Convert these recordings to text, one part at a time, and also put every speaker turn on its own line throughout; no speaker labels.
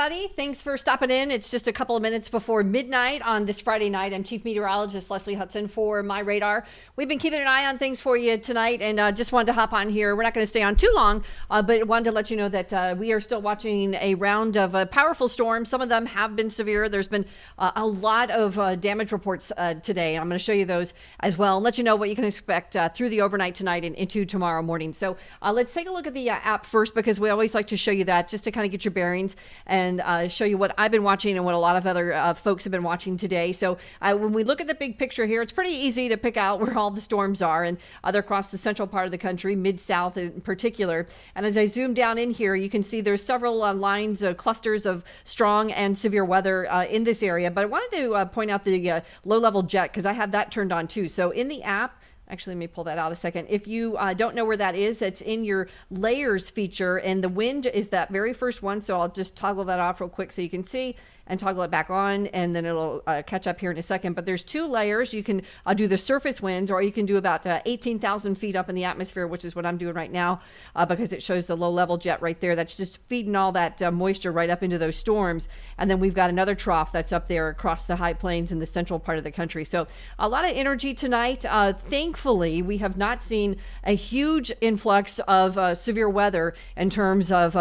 everybody. Thanks for stopping in. It's just a couple of minutes before midnight on this Friday night. I'm Chief Meteorologist Leslie Hudson for MyRadar. We've been keeping an eye on things for you tonight, and just wanted to hop on here. We're not going to stay on too long, but wanted to let you know that we are still watching a round of powerful storms. Some of them have been severe. There's been a lot of damage reports today. I'm going to show you those as well and let you know what you can expect through the overnight tonight and into tomorrow morning. So let's take a look at the app first, because we always like to show you that just to kind of get your bearings and show you what I've been watching and what a lot of other folks have been watching today. So when we look at the big picture here, it's pretty easy to pick out where all the storms are, and they're across the central part of the country, mid-south in particular. And as I zoom down in here, you can see there's several lines, clusters of strong and severe weather in this area. But I wanted to point out the low-level jet, because I have that turned on too. So in the app, actually, let me pull that out a second. If you don't know where that is, that's in your layers feature, and the wind is that very first one. So I'll just toggle that off real quick so you can see, and toggle it back on, and then it'll catch up here in a second. But there's two layers. You can do the surface winds, or you can do about 18,000 feet up in the atmosphere, which is what I'm doing right now, because it shows the low level jet right there. That's just feeding all that moisture right up into those storms. And then we've got another trough that's up there across the high plains in the central part of the country. So a lot of energy tonight. Thankfully, we have not seen a huge influx of severe weather in terms of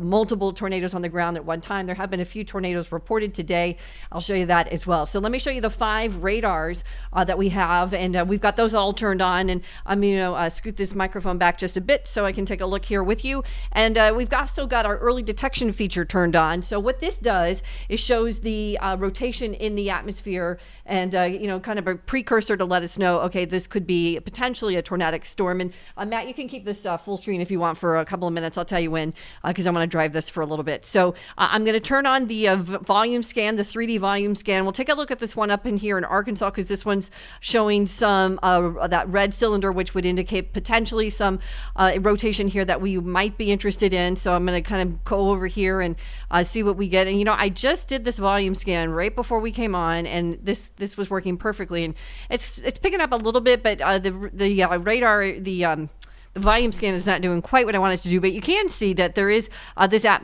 multiple tornadoes on the ground at one time. There have been a few tornadoes reported today. I'll show you that as well. So let me show you the 5 radars that we have, and we've got those all turned on. And I'm scoot this microphone back just a bit so I can take a look here with you. And we've still got our early detection feature turned on. So what this does is shows the rotation in the atmosphere, and kind of a precursor to let us know, okay, this could be potentially a tornadic storm. And Matt, you can keep this full screen if you want for a couple of minutes. I'll tell you when, because I want to drive this for a little bit. So I'm going to turn on the volume scan, the 3D volume scan. We'll take a look at this one up in here in Arkansas, because this one's showing some that red cylinder, which would indicate potentially some rotation here that we might be interested in. So I'm going to kind of go over here and see what we get. And I just did this volume scan right before we came on, and this was working perfectly. And it's picking up a little bit, but the radar, the volume scan is not doing quite what I wanted to do, but you can see that there is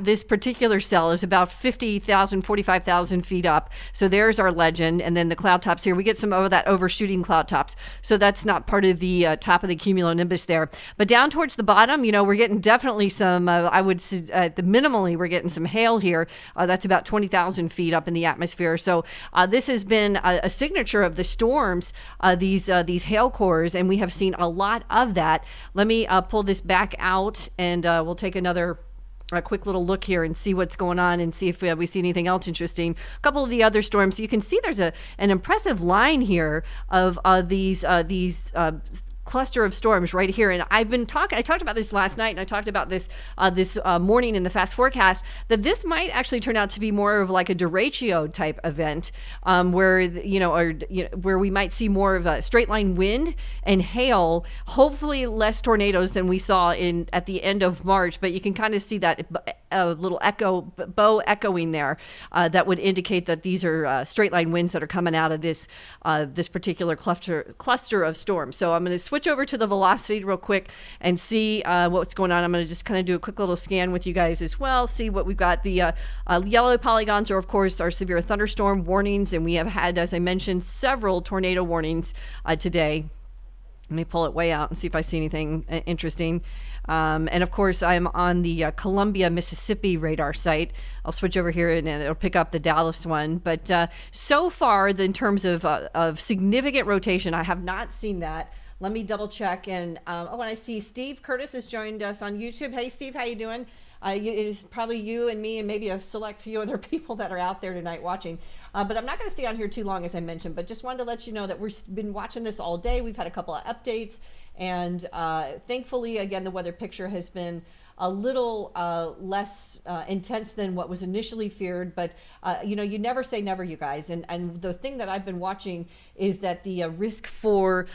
this particular cell is about 50,000, 45,000 feet up. So there's our legend. And then the cloud tops here, we get some of that overshooting cloud tops. So that's not part of the top of the cumulonimbus there. But down towards the bottom, we're getting definitely some, I would say minimally, we're getting some hail here. That's about 20,000 feet up in the atmosphere. So this has been a signature of the storms, these hail cores, and we have seen a lot of that. Let me pull this back out, and we'll take a quick little look here and see what's going on, and see if we see anything else interesting. A couple of the other storms. So you can see there's an impressive line here of these cluster of storms right here. And I talked about this last night, and I talked about this this morning in the fast forecast, that this might actually turn out to be more of like a derecho type event, where where we might see more of a straight line wind and hail, hopefully less tornadoes than we saw at the end of March. But you can kind of see that little bow echoing there, that would indicate that these are straight line winds that are coming out of this particular cluster of storms. So I'm going to switch over to the velocity real quick and see what's going on. I'm going to just kind of do a quick little scan with you guys as well, see what we've got. The yellow polygons are, of course, our severe thunderstorm warnings, and we have had, as I mentioned, several tornado warnings today. Let me pull it way out and see if I see anything interesting. And of course, I'm on the Columbia, Mississippi radar site. I'll switch over here and it'll pick up the Dallas one. But so far, in terms of significant rotation, I have not seen that. Let me double check. And and I see Steve Curtis has joined us on YouTube. Hey, Steve, how you doing? It is probably you and me and maybe a select few other people that are out there tonight watching. But I'm not going to stay on here too long, as I mentioned, but just wanted to let you know that we've been watching this all day. We've had a couple of updates, and thankfully, again, the weather picture has been a little less intense than what was initially feared. But you never say never, you guys. And the thing that I've been watching is that the risk for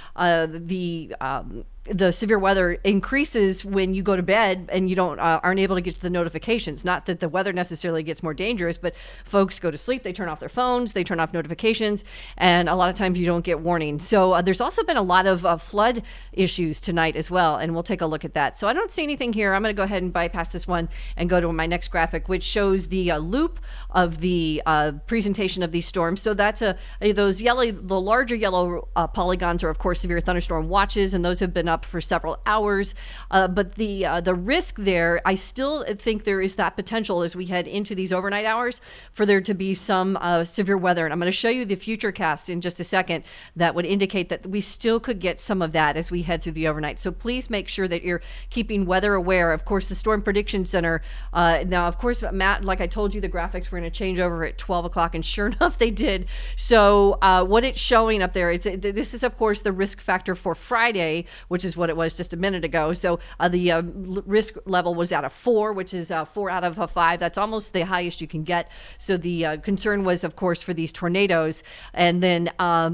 the severe weather increases when you go to bed and you aren't able to get to the notifications. Not that the weather necessarily gets more dangerous, but folks go to sleep, they turn off their phones, they turn off notifications, and a lot of times you don't get warning. So there's also been a lot of flood issues tonight as well, and we'll take a look at that. So I don't see anything here. I'm going to go ahead ahead and bypass this one and go to my next graphic, which shows the loop of the presentation of these storms. So that's those yellow, the larger yellow polygons are, of course, severe thunderstorm watches, and those have been up for several hours. But the risk there, I still think there is that potential as we head into these overnight hours for there to be some severe weather. And I'm going to show you the Futurecast in just a second that would indicate that we still could get some of that as we head through the overnight. So please make sure that you're keeping weather aware. Of course, the Storm Prediction Center, now, of course, Matt, like I told you, the graphics were going to change over at 12 o'clock, and sure enough, they did. So what it's showing up there, this is, of course, the risk factor for Friday, which is what it was just a minute ago. So the risk level was at a 4, which is 4 out of a 5. That's almost the highest you can get. So the concern was, of course, for these tornadoes. And then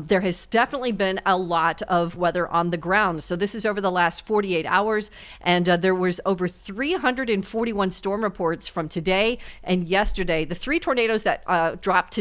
there has definitely been a lot of weather on the ground. So this is over the last 48 hours. And there was over 341 storm reports from today and yesterday. The 3 tornadoes that dropped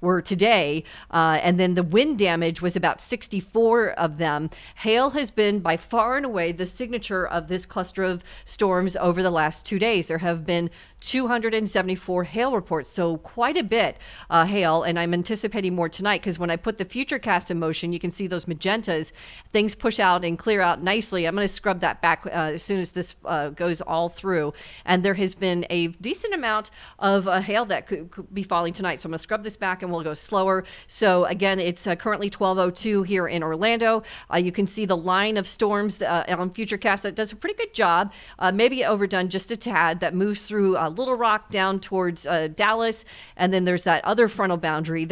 were today. And then the wind damage was about 64 of them. Hail has been by far and away the signature of this cluster of storms over the last 2 days. There have been 274 hail reports, so quite a bit hail, and I'm anticipating more tonight because when I put the Futurecast in motion, you can see those magentas. Things push out and clear out nicely. I'm going to scrub that back as soon as this goes all through, and there has been a decent amount of hail that could be falling tonight, so I'm going to scrub this back and we'll go slower. So again, it's currently 12:02 here in Orlando. You can see the line of storms on Futurecast that does a pretty good job, maybe overdone just a tad, that moves through Little Rock down towards Dallas, and then there's that other frontal boundary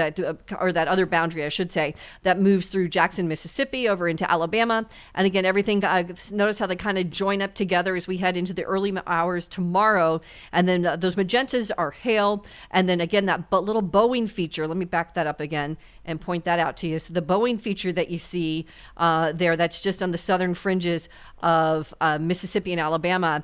or that other boundary, I should say, that moves through Jackson, Mississippi, over into Alabama. And again, everything, notice how they kind of join up together as we head into the early hours tomorrow. And then those magentas are hail. And then again, that little bowing feature, let me back that up again and point that out to you. So the bowing feature that you see there, that's just on the southern fringes of Mississippi and Alabama,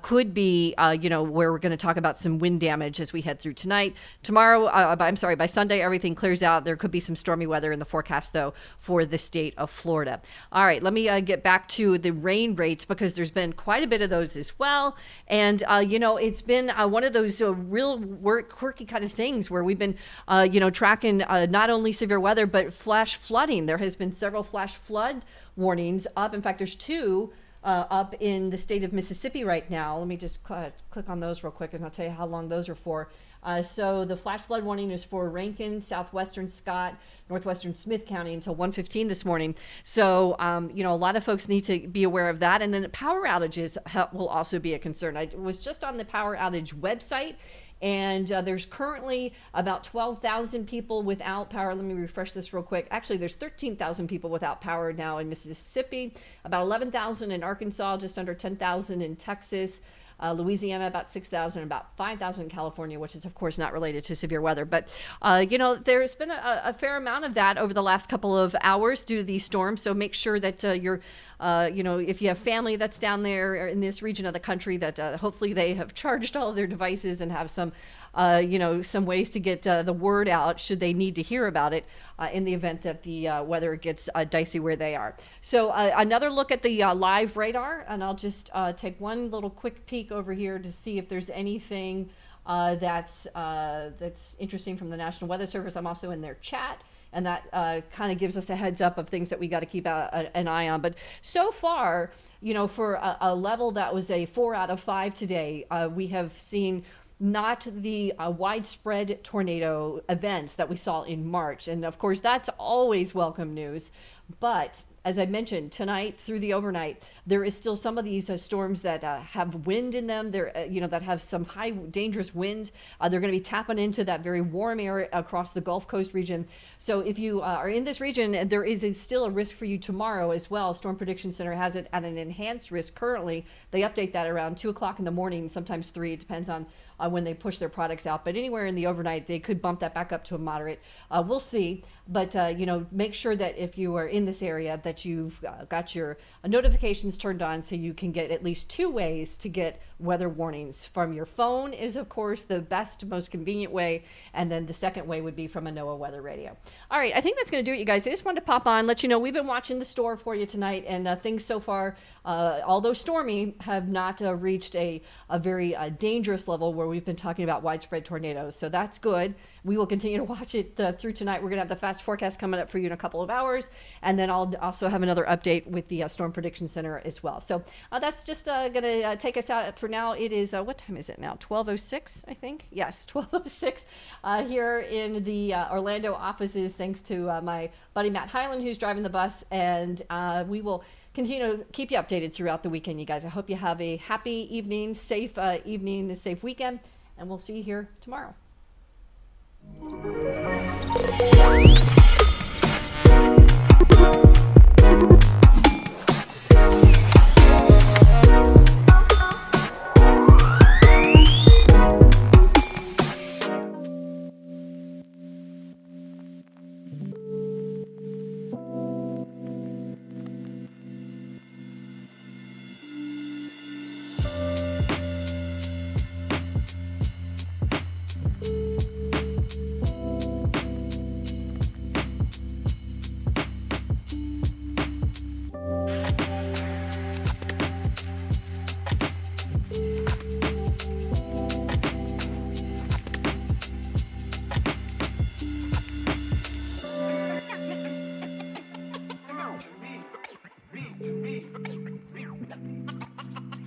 could be, where we're going to talk about some wind damage as we head through tonight. Tomorrow, by Sunday, everything clears out. There could be some stormy weather in the forecast, though, for the state of Florida. All right, let me get back to the rain rates because there's been quite a bit of those as well. And, it's been one of those real quirky kind of things where we've been, tracking not only severe weather, but flash flooding. There has been several flash flood warnings up. In fact, there's 2 up in the state of Mississippi right now. Let me just click on those real quick and I'll tell you how long those are for. So the flash flood warning is for Rankin, southwestern Scott, northwestern Smith County until 1:15 this morning. So, a lot of folks need to be aware of that. And then power outages will also be a concern. I was just on the power outage website, and there's currently about 12,000 people without power. Let me refresh this real quick. Actually, there's 13,000 people without power now in Mississippi, about 11,000 in Arkansas, just under 10,000 in Texas, Louisiana, about 6,000, about 5,000 in California, which is, of course, not related to severe weather. But, there's been a fair amount of that over the last couple of hours due to these storms. So make sure that you're, if you have family that's down there in this region of the country, that hopefully they have charged all of their devices and have some ways to get the word out should they need to hear about it in the event that the weather gets dicey where they are. So another look at the live radar, and I'll just take one little quick peek over here to see if there's anything that's interesting from the National Weather Service. I'm also in their chat, and that kind of gives us a heads up of things that we got to keep an eye on. But so far, for a level that was a 4 out of 5 today, we have seen not the widespread tornado events that we saw in March. And of course, that's always welcome news. But as I mentioned, tonight through the overnight, there is still some of these storms that have wind in them. They're, that have some high dangerous winds. They're going to be tapping into that very warm area across the Gulf Coast region. So if you are in this region, there is still a risk for you tomorrow as well. Storm Prediction Center has it at an enhanced risk currently. They update that around 2 o'clock in the morning, sometimes 3. It depends on when they push their products out. But anywhere in the overnight, they could bump that back up to a moderate. We'll see. But, make sure that if you are in this area that that you've got your notifications turned on so you can get at least 2 ways to get weather warnings. From your phone is, of course, the best, most convenient way. And then the second way would be from a NOAA weather radio. All right, I think that's going to do it, you guys. I just wanted to pop on, let you know we've been watching the store for you tonight, and things so far, although stormy, have not reached a very dangerous level where we've been talking about widespread tornadoes. So that's good. We will continue to watch it through tonight. We're going to have the fast forecast coming up for you in a couple of hours. And then I'll also have another update with the Storm Prediction Center as well. So that's just going to take us out for now. It is, what time is it now? 12:06, I think. Yes, 12:06 here in the Orlando offices, thanks to my buddy Matt Hyland, who's driving the bus. And we will continue to keep you updated throughout the weekend, you guys. I hope you have a happy evening, safe weekend, and we'll see you here tomorrow.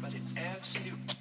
But it's absolute.